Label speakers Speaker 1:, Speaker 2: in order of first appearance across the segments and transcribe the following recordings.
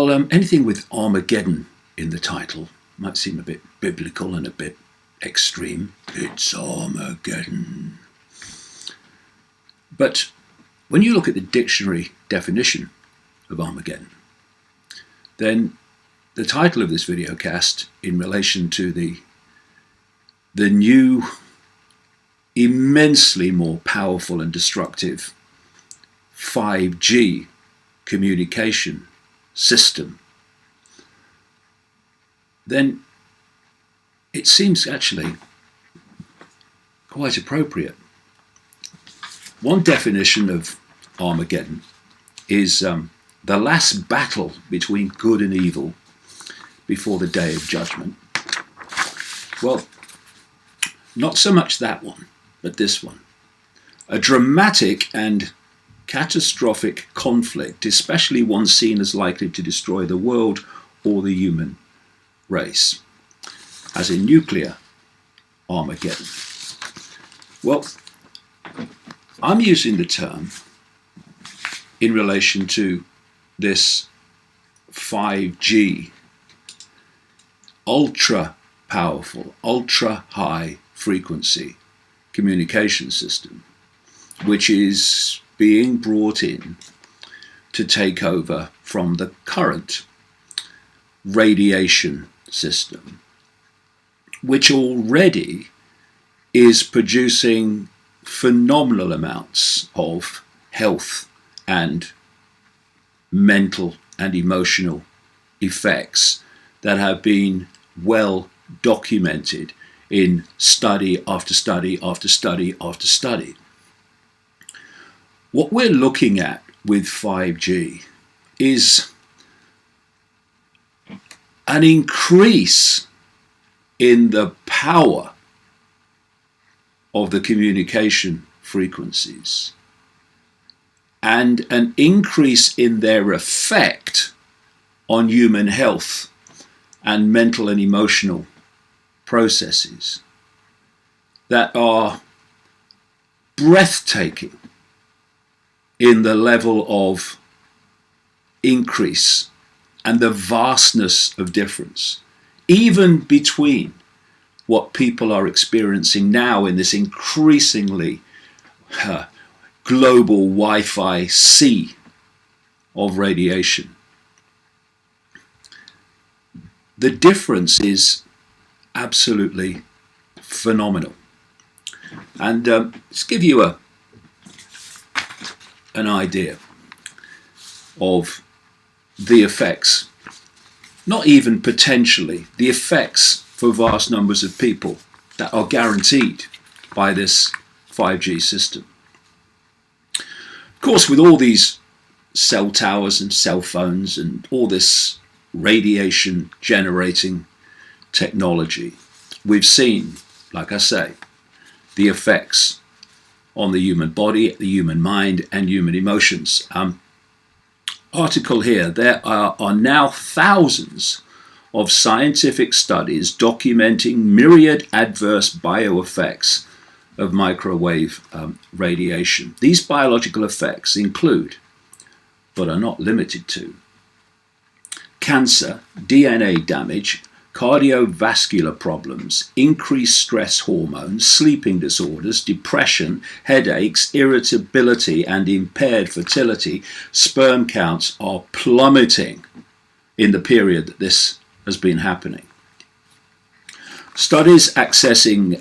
Speaker 1: Well, anything with Armageddon in the title might seem a bit biblical and a bit extreme. It's Armageddon. But when you look at the dictionary definition of Armageddon, then the title of this videocast in relation to the new, immensely more powerful and destructive 5G communication system, then it seems actually quite appropriate. One definition of Armageddon is the last battle between good and evil before the day of judgment. Well, not so much that one, but this one. A dramatic and catastrophic conflict, especially one seen as likely to destroy the world or the human race, as in nuclear Armageddon. Well, I'm using the term in relation to this 5G ultra powerful, ultra high frequency communication system, which is being brought in to take over from the current radiation system, which already is producing phenomenal amounts of health and mental and emotional effects that have been well documented in study after study after study after study. What we're looking at with 5G is an increase in the power of the communication frequencies and an increase in their effect on human health and mental and emotional processes that are breathtaking in the level of increase and the vastness of difference, even between what people are experiencing now in this increasingly global Wi-Fi sea of radiation. The difference is absolutely phenomenal. And let's give you an idea of the effects, not even potentially, the effects for vast numbers of people that are guaranteed by this 5G system. Of course, with all these cell towers and cell phones and all this radiation generating technology, we've seen, like I say, the effects on the human body, the human mind, and human emotions. Article here, there are now thousands of scientific studies documenting myriad adverse bioeffects of microwave radiation. These biological effects include, but are not limited to, cancer, DNA damage, cardiovascular problems, increased stress hormones, sleeping disorders, depression, headaches, irritability, and impaired fertility. Sperm counts are plummeting in the period that this has been happening. Studies accessing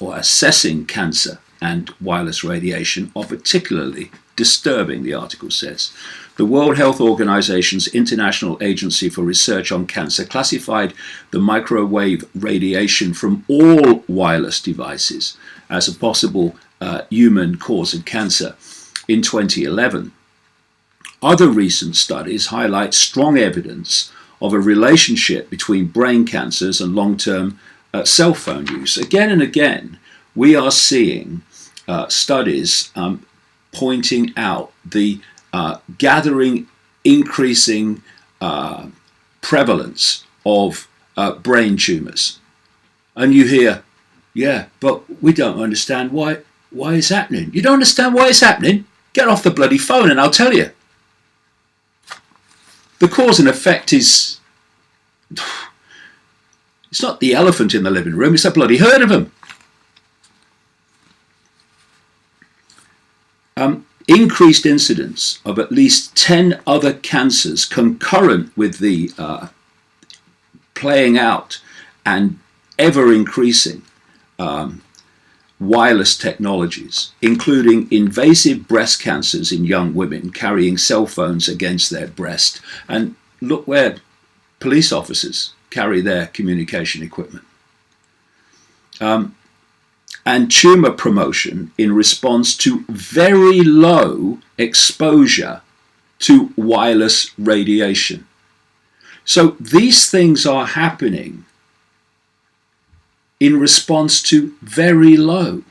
Speaker 1: or assessing cancer and wireless radiation are particularly disturbing, the article says. The World Health Organization's International Agency for Research on Cancer classified the microwave radiation from all wireless devices as a possible human cause of cancer in 2011. Other recent studies highlight strong evidence of a relationship between brain cancers and long-term cell phone use. Again and again, we are seeing studies pointing out the gathering, increasing prevalence of brain tumors. And you hear, yeah, but we don't understand why it's happening. You don't understand why it's happening? Get off the bloody phone and I'll tell you. The cause and effect is, it's not the elephant in the living room, it's a bloody herd of them. Increased incidence of at least 10 other cancers concurrent with the playing out and ever increasing wireless technologies, including invasive breast cancers in young women carrying cell phones against their breast. And look where police officers carry their communication equipment. And tumour promotion in response to very low exposure to wireless radiation. So these things are happening in response to very low,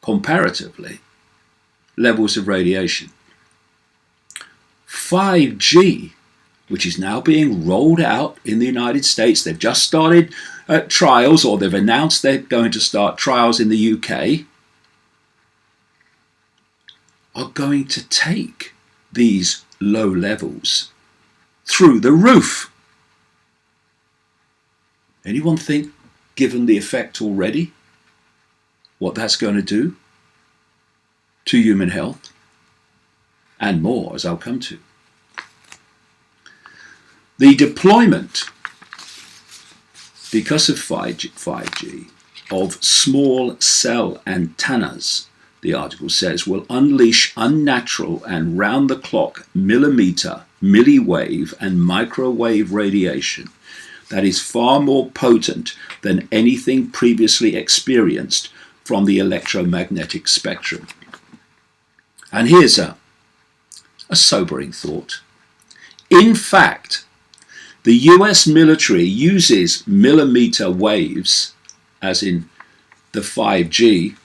Speaker 1: comparatively, levels of radiation. 5G, which is now being rolled out in the United States, they've just started trials, or they've announced they're going to start trials in the UK, are going to take these low levels through the roof. Anyone think, given the effect already, what that's going to do to human health? And more, as I'll come to. The deployment, because of 5G, of small cell antennas, the article says, will unleash unnatural and round-the-clock millimeter, milliwave and microwave radiation that is far more potent than anything previously experienced from the electromagnetic spectrum. And here's a sobering thought. In fact, the US military uses millimeter waves, as in the 5G,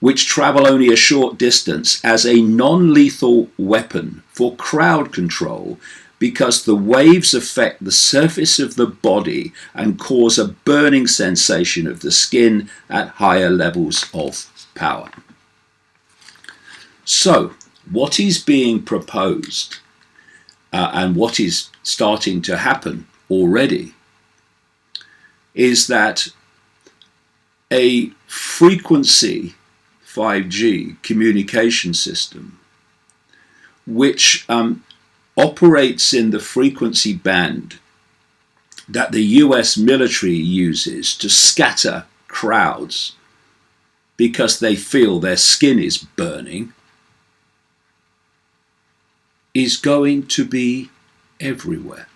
Speaker 1: which travel only a short distance, as a non-lethal weapon for crowd control, because the waves affect the surface of the body and cause a burning sensation of the skin at higher levels of power. So, what is being proposed and what is starting to happen already is that a frequency 5G communication system which operates in the frequency band that the US military uses to scatter crowds because they feel their skin is burning, is going to be everywhere.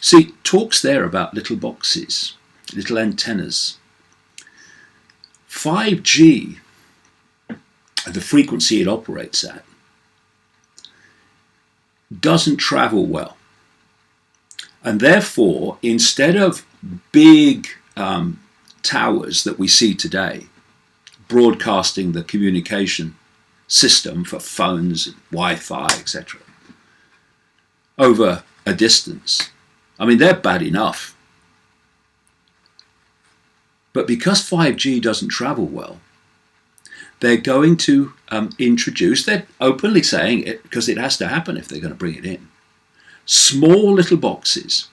Speaker 1: See, talks there about little boxes, little antennas. 5G, the frequency it operates at, doesn't travel well. And therefore, instead of big towers that we see today, broadcasting the communication system for phones, Wi-Fi, etc., over a distance, I mean, they're bad enough. But because 5G doesn't travel well, they're going to introduce, they're openly saying it because it has to happen if they're going to bring it in, small little boxes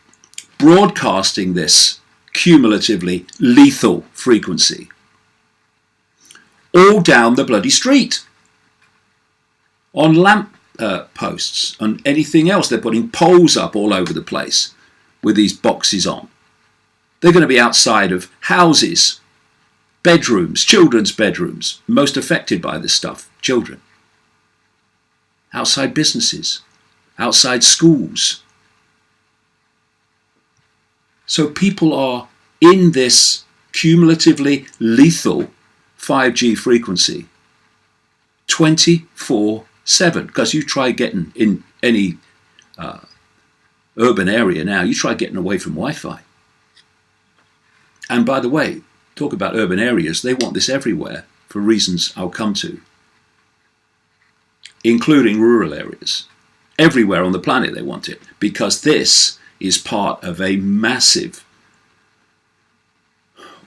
Speaker 1: broadcasting this cumulatively lethal frequency all down the bloody street, on lamp posts and anything else. They're putting poles up all over the place with these boxes on. They're going to be outside of houses, bedrooms, children's bedrooms, most affected by this stuff, children. Outside businesses, outside schools. So people are in this cumulatively lethal 5G frequency 24/7. Because you try getting in any urban area now, you try getting away from Wi-Fi. And by the way, talk about urban areas, they want this everywhere for reasons I'll come to, including rural areas. Everywhere on the planet they want it, because this is part of a massive,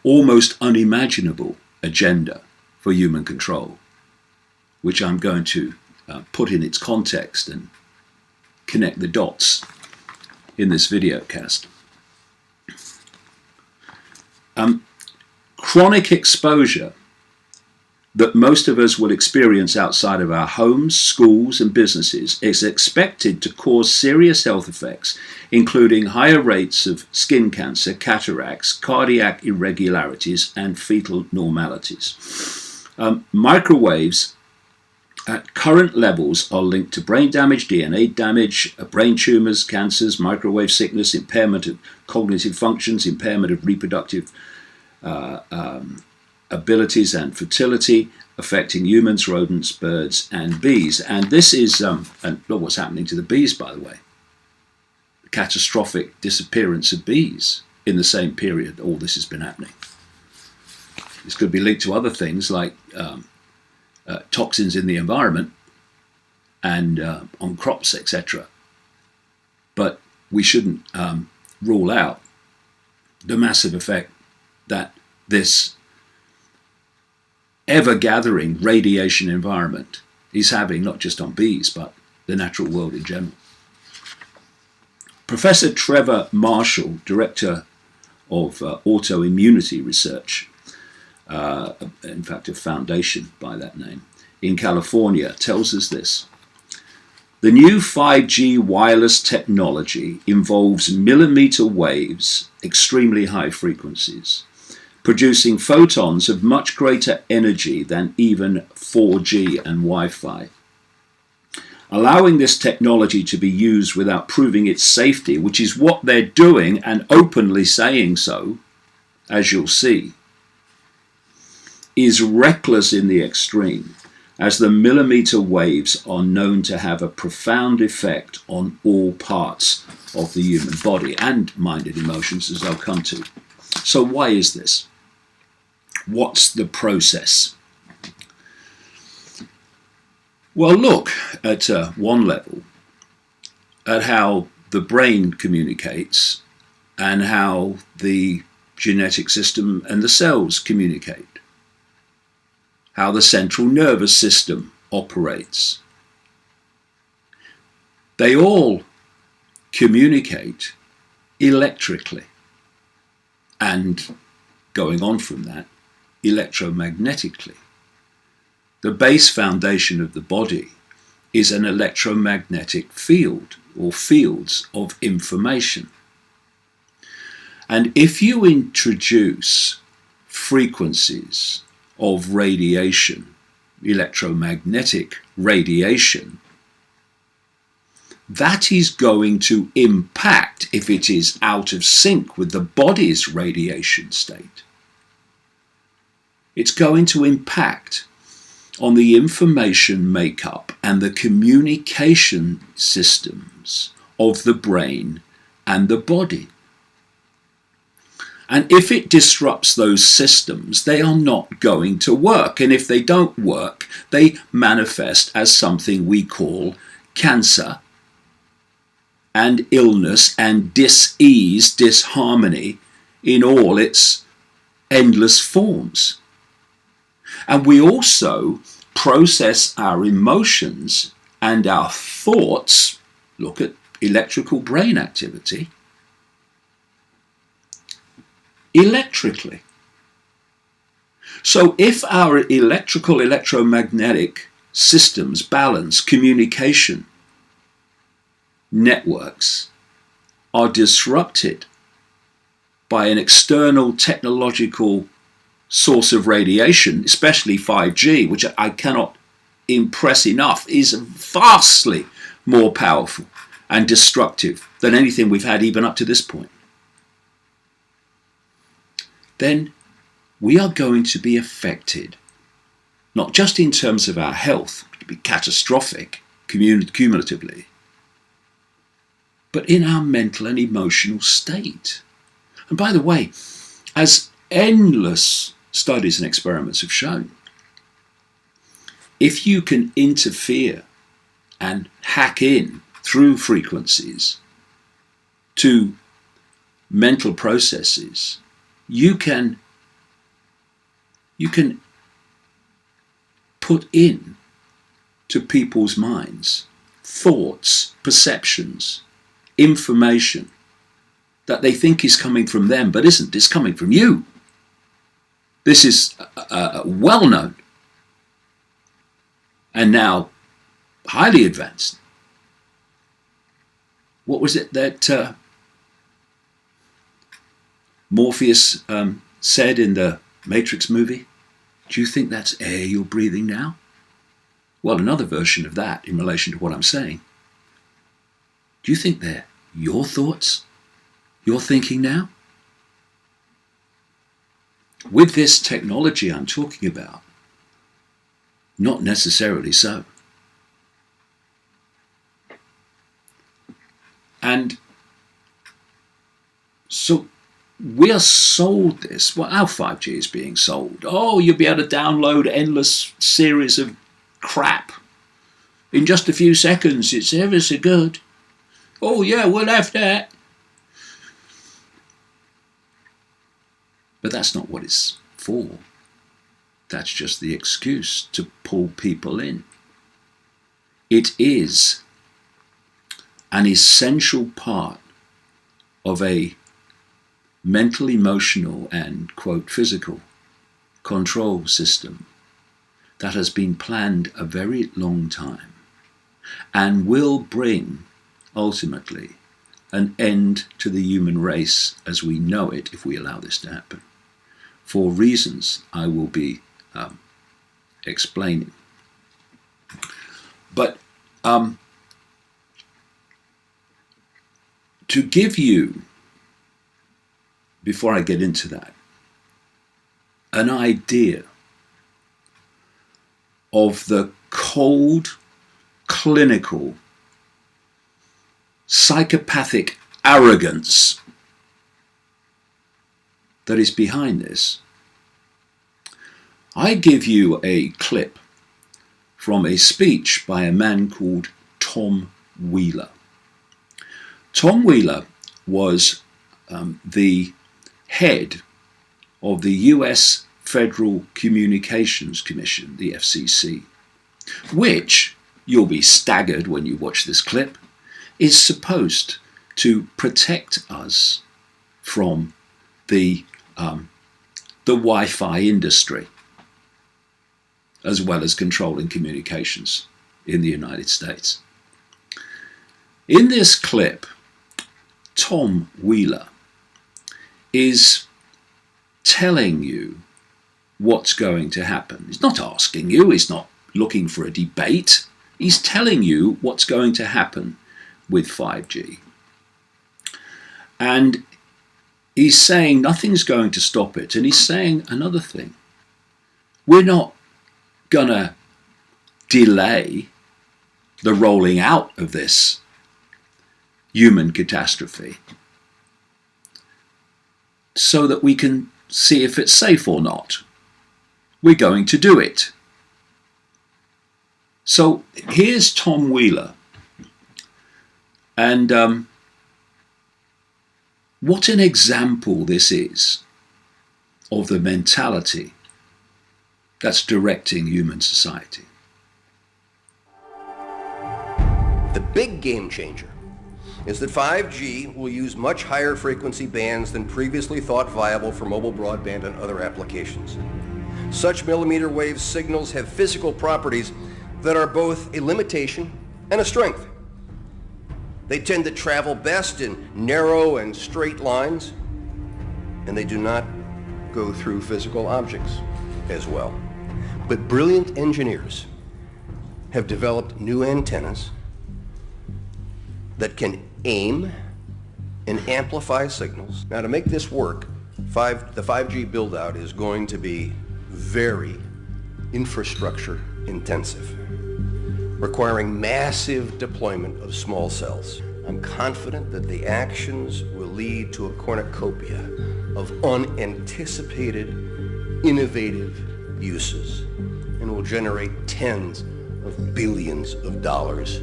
Speaker 1: almost unimaginable agenda for human control, which I'm going to put in its context and connect the dots in this video cast. Chronic exposure that most of us will experience outside of our homes, schools and businesses is expected to cause serious health effects, including higher rates of skin cancer, cataracts, cardiac irregularities and fetal abnormalities. Microwaves at current levels are linked to brain damage, DNA damage, brain tumours, cancers, microwave sickness, impairment of cognitive functions, impairment of reproductive abilities and fertility, affecting humans, rodents, birds and bees. And this is, and look what's happening to the bees, by the way. The catastrophic disappearance of bees in the same period all this has been happening. This could be linked to other things like toxins in the environment and on crops, etc. But we shouldn't rule out the massive effect that this ever-gathering radiation environment is having, not just on bees, but the natural world in general. Professor Trevor Marshall, Director of Autoimmunity Research, in fact a foundation by that name, in California, tells us this. The new 5G wireless technology involves millimeter waves, extremely high frequencies, producing photons of much greater energy than even 4G and Wi-Fi. Allowing this technology to be used without proving its safety, which is what they're doing and openly saying so, as you'll see, is reckless in the extreme, as the millimeter waves are known to have a profound effect on all parts of the human body and mind and emotions, as I'll come to. So why is this? What's the process? Well, look at one level at how the brain communicates and how the genetic system and the cells communicate, how the central nervous system operates. They all communicate electrically, and going on from that, electromagnetically. The base foundation of the body is an electromagnetic field or fields of information. And if you introduce frequencies of radiation, electromagnetic radiation, that is going to impact, if it is out of sync with the body's radiation state, it's going to impact on the information makeup and the communication systems of the brain and the body. And if it disrupts those systems, they are not going to work. And if they don't work, they manifest as something we call cancer and illness and dis-ease, disharmony in all its endless forms. And we also process our emotions and our thoughts, look at electrical brain activity, electrically. So if our electromagnetic systems, balance, communication networks are disrupted by an external technological source of radiation, especially 5G, which I cannot impress enough, is vastly more powerful and destructive than anything we've had even up to this point, then we are going to be affected, not just in terms of our health, which would be catastrophic cumulatively, but in our mental and emotional state. And by the way, as endless studies and experiments have shown, if you can interfere and hack in through frequencies to mental processes, you can put in to people's minds thoughts, perceptions, information that they think is coming from them, but isn't. It's coming from you. This is well known and now highly advanced. What was it that Morpheus said in the Matrix movie? Do you think that's air you're breathing now? Well, another version of that in relation to what I'm saying. Do you think they're your thoughts you're thinking now? With this technology I'm talking about, not necessarily so. And so we are sold this. Well, our 5G is being sold. Oh, you'll be able to download endless series of crap in just a few seconds. It's ever so good. Oh yeah, we'll have that. But that's not what it's for. That's just the excuse to pull people in. It is an essential part of a mental, emotional, and, quote, physical control system that has been planned a very long time and will bring, ultimately, an end to the human race as we know it if we allow this to happen, for reasons I will be explaining. But to give you, before I get into that, an idea of the cold, clinical, psychopathic arrogance that is behind this, I give you a clip from a speech by a man called Tom Wheeler. Tom Wheeler was the head of the US Federal Communications Commission, the FCC, which, you'll be staggered when you watch this clip, is supposed to protect us from the Wi-Fi industry, as well as controlling communications in the United States. In this clip, Tom Wheeler is telling you what's going to happen. He's not asking you, he's not looking for a debate, he's telling you what's going to happen with 5G. And he's saying nothing's going to stop it, and he's saying another thing. We're not going to delay the rolling out of this human catastrophe so that we can see if it's safe or not. We're going to do it. So here's Tom Wheeler. And what an example this is of the mentality that's directing human society.
Speaker 2: The big game changer is that 5G will use much higher frequency bands than previously thought viable for mobile broadband and other applications. Such millimeter wave signals have physical properties that are both a limitation and a strength. They tend to travel best in narrow and straight lines, and they do not go through physical objects as well. But brilliant engineers have developed new antennas that can aim and amplify signals. Now, to make this work, the 5G build-out is going to be very infrastructure intensive, requiring massive deployment of small cells. I'm confident that the actions will lead to a cornucopia of unanticipated, innovative uses and will generate tens of billions of dollars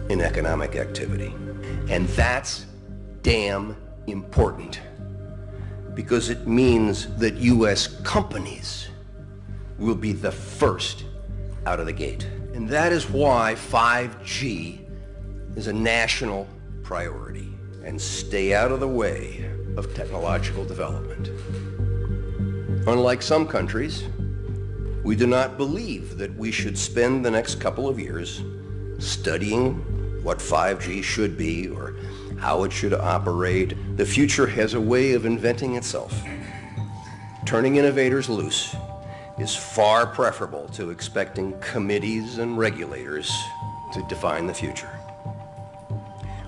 Speaker 2: in economic activity. And that's damn important, because it means that US companies will be the first out of the gate. And that is why 5G is a national priority and stay out of the way of technological development. Unlike some countries, we do not believe that we should spend the next couple of years studying what 5G should be or how it should operate. The future has a way of inventing itself. Turning innovators loose is far preferable to expecting committees and regulators to define the future.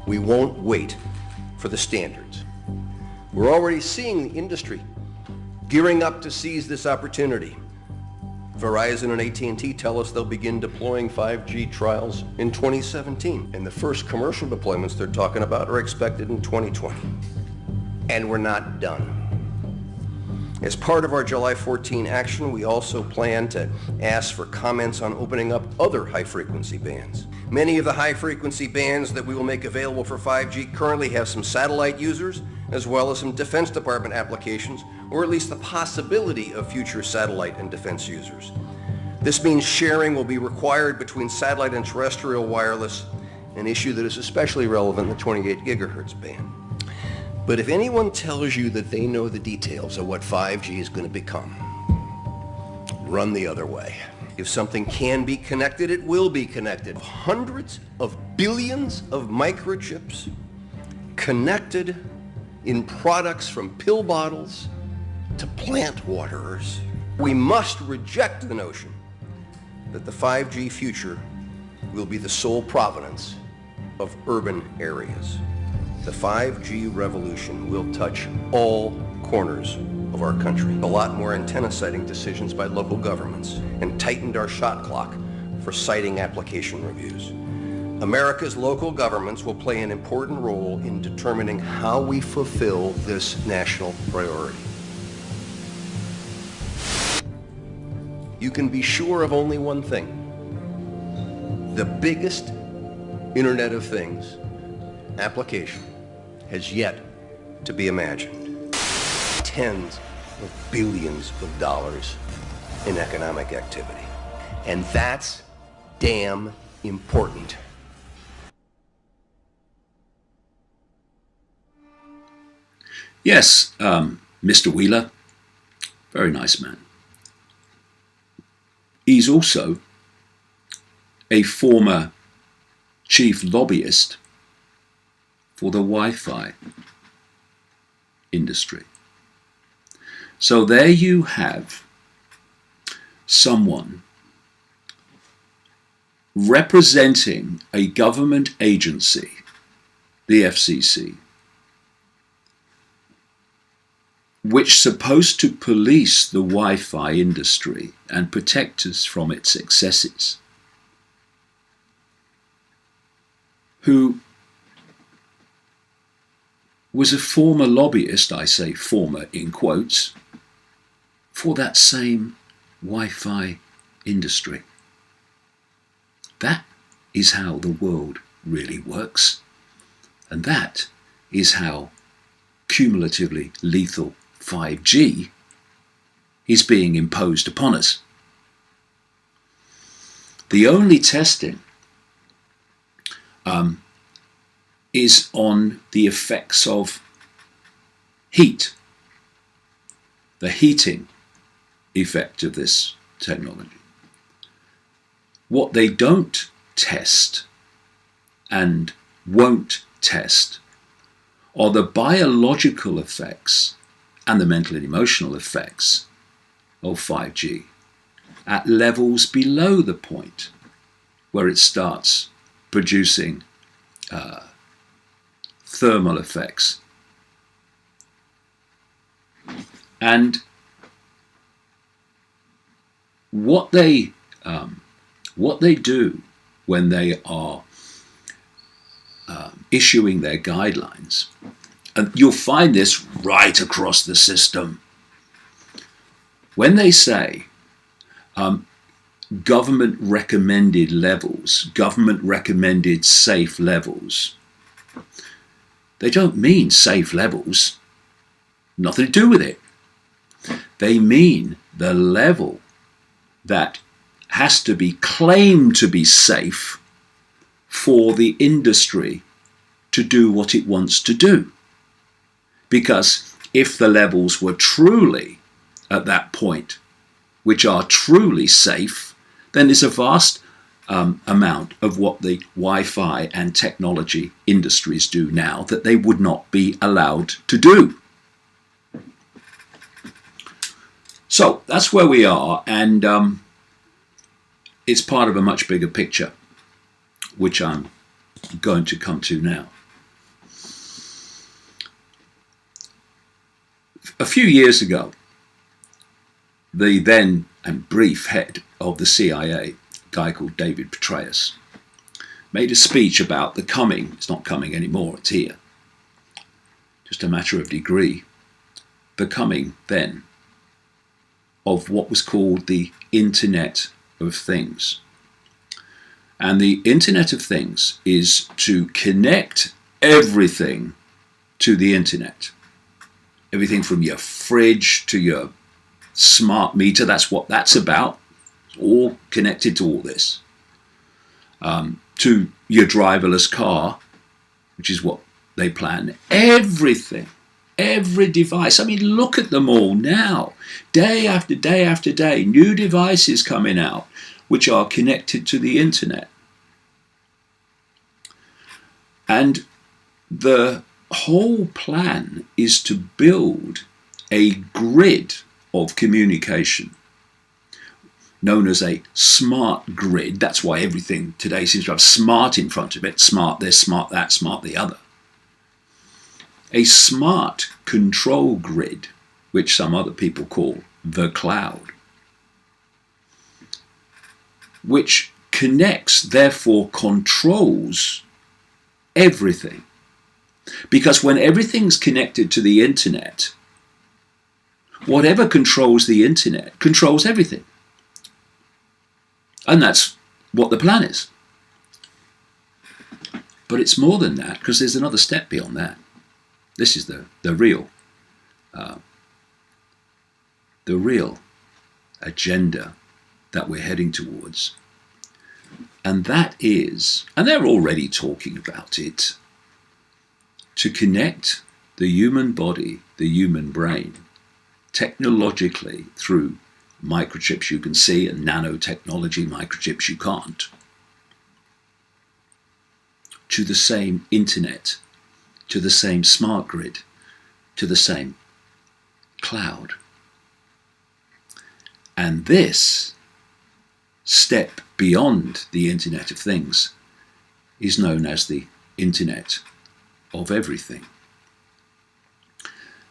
Speaker 2: We won't wait for the standards. We're already seeing the industry gearing up to seize this opportunity. Verizon and AT&T tell us they'll begin deploying 5G trials in 2017, and the first commercial deployments they're talking about are expected in 2020. And we're not done. As part of our July 14 action, we also plan to ask for comments on opening up other high-frequency bands. Many of the high-frequency bands that we will make available for 5G currently have some satellite users, as well as some Defense Department applications, or at least the possibility of future satellite and defense users. This means sharing will be required between satellite and terrestrial wireless, an issue that is especially relevant in the 28 gigahertz band. But if anyone tells you that they know the details of what 5G is going to become, run the other way. If something can be connected, it will be connected. Hundreds of billions of microchips connected in products from pill bottles to plant waterers. We must reject the notion that the 5G future will be the sole provenance of urban areas. The 5G revolution will touch all corners of our country. A lot more antenna siting decisions by local governments and tightened our shot clock for siting application reviews. America's local governments will play an important role in determining how we fulfill this national priority. You can be sure of only one thing. The biggest Internet of Things application has yet to be imagined. Tens of billions of dollars in economic activity. And that's damn important.
Speaker 1: Yes, Mr. Wheeler, very nice man. He's also a former chief lobbyist for the Wi-Fi industry. So there you have someone representing a government agency, the FCC, which is supposed to police the Wi-Fi industry and protect us from its excesses, who was a former lobbyist, I say former in quotes, for that same Wi-Fi industry. That is how the world really works, and that is how cumulatively lethal 5G is being imposed upon us. The only testing is on the effects of heat, the heating effect of this technology. What they don't test and won't test are the biological effects and the mental and emotional effects of 5G at levels below the point where it starts producing thermal effects. And what they do when they are issuing their guidelines, and you'll find this right across the system, when they say government recommended levels, government recommended safe levels, they don't mean safe levels, nothing to do with it. They mean the level that has to be claimed to be safe for the industry to do what it wants to do. Because if the levels were truly at that point, which are truly safe, then there's a vast amount of what the Wi-Fi and technology industries do now that they would not be allowed to do. So that's where we are, and it's part of a much bigger picture, which I'm going to come to now. A few years ago, the then and brief head of the CIA, a guy called David Petraeus, made a speech about the coming, it's not coming anymore, it's here, just a matter of degree, the coming then of what was called the Internet of Things. And the Internet of Things is to connect everything to the Internet. Everything from your fridge to your smart meter, that's what that's about. It's all connected to all this. To your driverless car, which is what they plan. Everything, every device. I mean, look at them all now. Day after day after day, new devices coming out which are connected to the Internet. And the whole plan is to build a grid of communication known as a smart grid. That's why everything today seems to have smart in front of it. Smart this, smart that, smart the other. A smart control grid, which some other people call the cloud, which connects, therefore controls everything. Because when everything's connected to the Internet, whatever controls the Internet controls everything. And that's what the plan is. But it's more than that, because there's another step beyond that. This is the real agenda that we're heading towards. And that is, and they're already talking about it, to connect the human body, the human brain, technologically through microchips you can see and nanotechnology, microchips you can't, to the same Internet, to the same smart grid, to the same cloud. And this step beyond the Internet of Things is known as the Internet of Everything.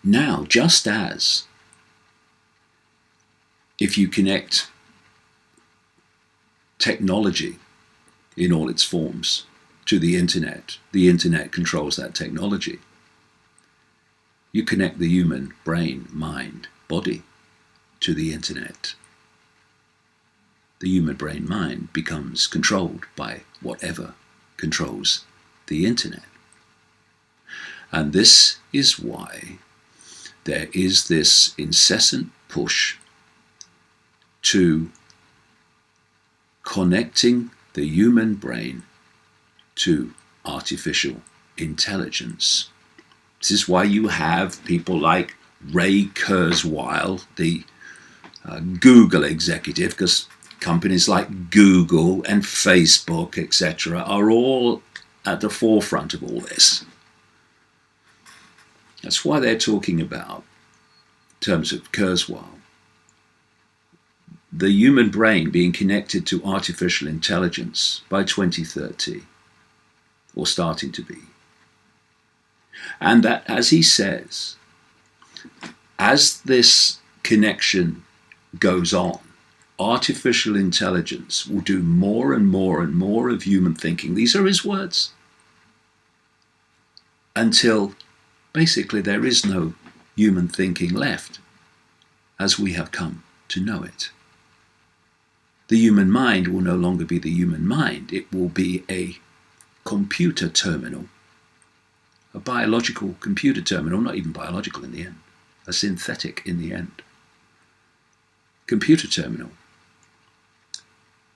Speaker 1: Now, just as if you connect technology in all its forms to the Internet controls that technology. You connect the human brain, mind, body to the Internet. The human brain, mind becomes controlled by whatever controls the Internet. And this is why there is this incessant push to connecting the human brain to artificial intelligence. This is why you have people like Ray Kurzweil, the Google executive, because companies like Google and Facebook, etc., are all at the forefront of all this. That's why they're talking about, in terms of Kurzweil, the human brain being connected to artificial intelligence by 2030, or starting to be. And that, as he says, as this connection goes on, artificial intelligence will do more and more and more of human thinking. These are his words. Until basically there is no human thinking left as we have come to know it. The human mind will no longer be the human mind. It will be a computer terminal, a biological computer terminal, not even biological in the end, a synthetic in the end. Computer terminal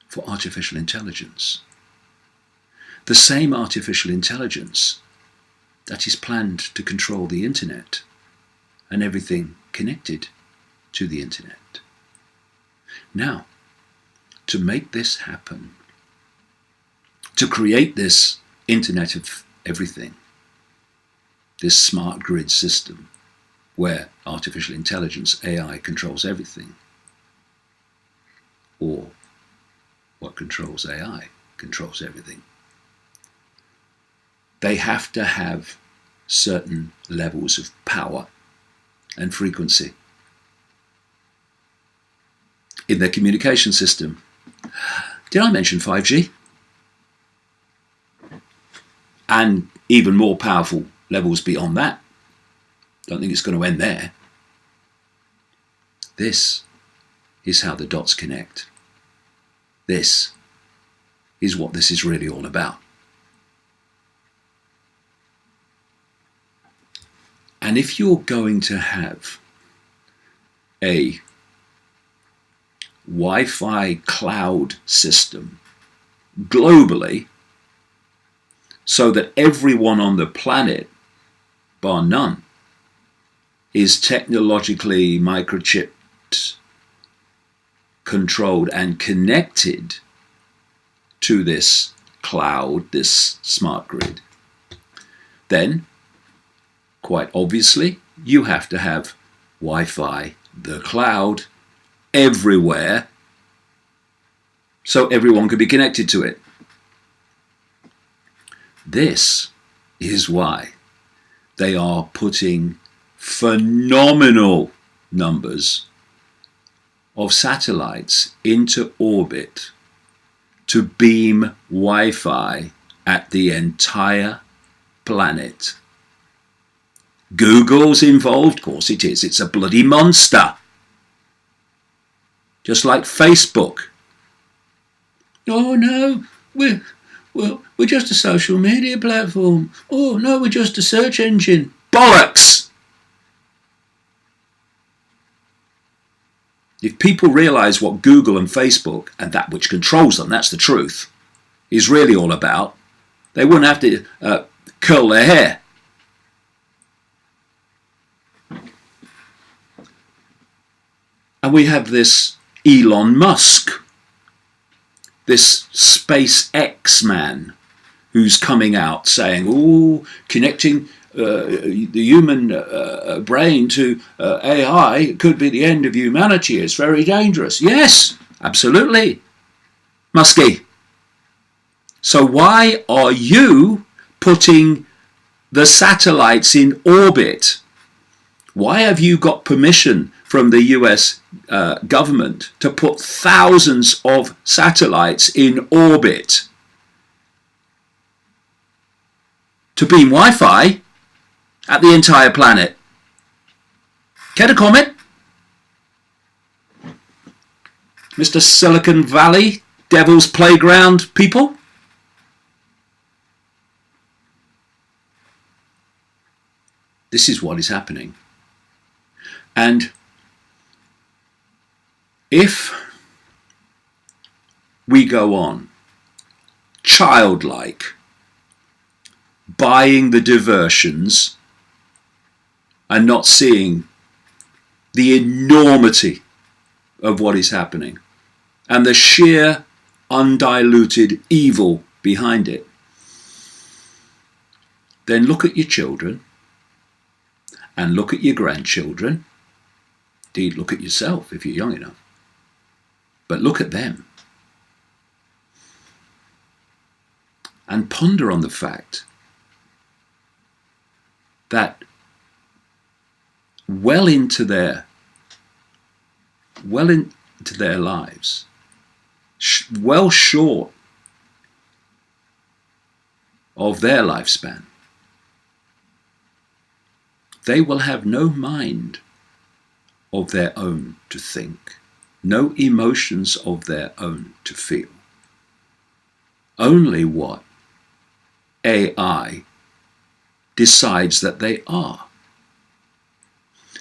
Speaker 1: for artificial intelligence. The same artificial intelligence that is planned to control the internet and everything connected to the internet. Now, to make this happen, to create this internet of everything, this smart grid system where artificial intelligence, AI, controls everything, or what controls AI controls everything, they have to have certain levels of power and frequency in their communication system. Did I mention 5G? And even more powerful levels beyond that. Don't think it's going to end there. This is how the dots connect. This is what this is really all about. And if you're going to have a Wi-Fi cloud system globally, so that everyone on the planet, bar none, is technologically microchipped, controlled and connected to this cloud, this smart grid, then quite obviously you have to have Wi-Fi, the cloud, everywhere so everyone can be connected to it. This is why they are putting phenomenal numbers of satellites into orbit to beam Wi-Fi at the entire planet. Google's involved, of course it is. It's a bloody monster. Just like Facebook. Oh no, we're just a social media platform. Oh no, we're just a search engine. Bollocks! If people realise what Google and Facebook, and that which controls them, that's the truth, is really all about, they wouldn't have to curl their hair. And we have this Elon Musk, this SpaceX man, who's coming out saying, oh, connecting the human brain to AI could be the end of humanity. It's very dangerous. Yes, absolutely, Muskie. So why are you putting the satellites in orbit? Why have you got permission from the US government to put thousands of satellites in orbit to beam Wi-Fi at the entire planet? Care to comment? Mr. Silicon Valley, Devil's Playground people? This is what is happening. And if we go on childlike, buying the diversions and not seeing the enormity of what is happening and the sheer undiluted evil behind it, then look at your children and look at your grandchildren. Indeed, look at yourself if you're young enough. But look at them and ponder on the fact that well into their lives, well short of their lifespan, they will have no mind of their own to think, no emotions of their own to feel. Only what AI decides that they are.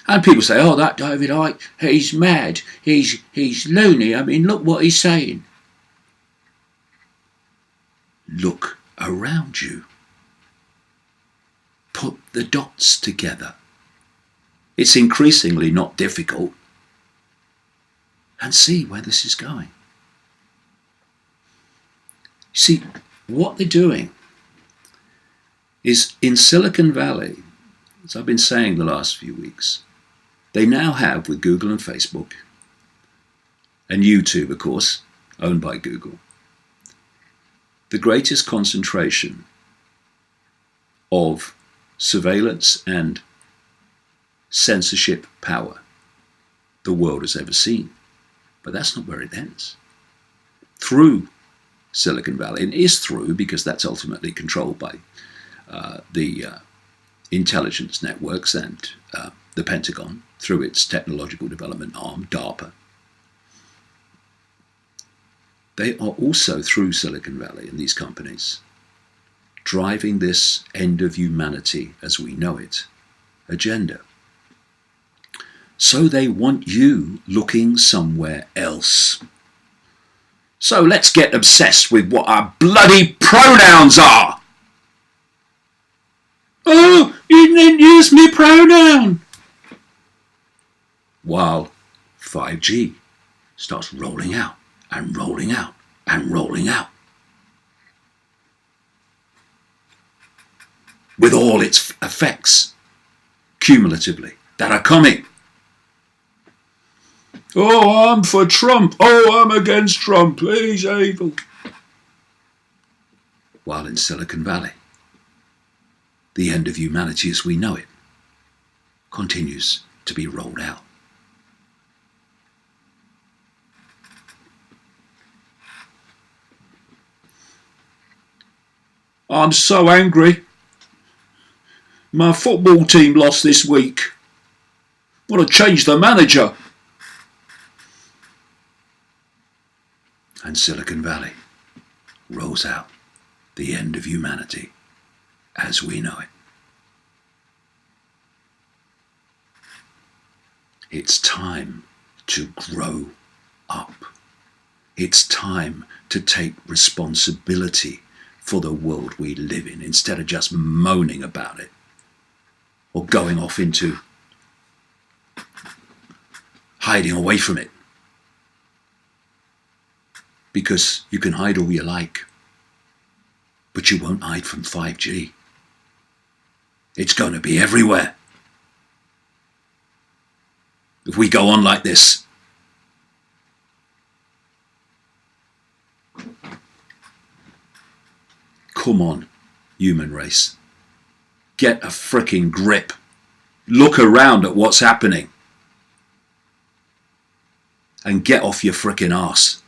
Speaker 1: And people say, oh, that David Icke, he's mad, he's loony. I mean, look what he's saying. Look around you. Put the dots together. It's increasingly not difficult. And see where this is going. See, what they're doing is in Silicon Valley, as I've been saying the last few weeks, they now have, with Google and Facebook, and YouTube, of course, owned by Google, the greatest concentration of surveillance and censorship power the world has ever seen. But that's not where it ends. Through Silicon Valley, and is through because that's ultimately controlled by the intelligence networks and the Pentagon through its technological development arm, DARPA. They are also, through Silicon Valley and these companies, driving this end of humanity as we know it agenda. So they want you looking somewhere else. So let's get obsessed with what our bloody pronouns are. Oh, you didn't use me pronoun. While 5G starts rolling out and rolling out and rolling out, with all its effects cumulatively that are coming. Oh, I'm for Trump. Oh, I'm against Trump. He's evil. While in Silicon Valley, the end of humanity as we know it continues to be rolled out. I'm so angry. My football team lost this week. I want to change the manager. And Silicon Valley rolls out the end of humanity as we know it. It's time to grow up. It's time to take responsibility for the world we live in instead of just moaning about it or going off into hiding away from it. Because you can hide all you like, but you won't hide from 5G. It's going to be everywhere. If we go on like this, come on, human race. Get a frickin' grip. Look around at what's happening. And get off your frickin' arse.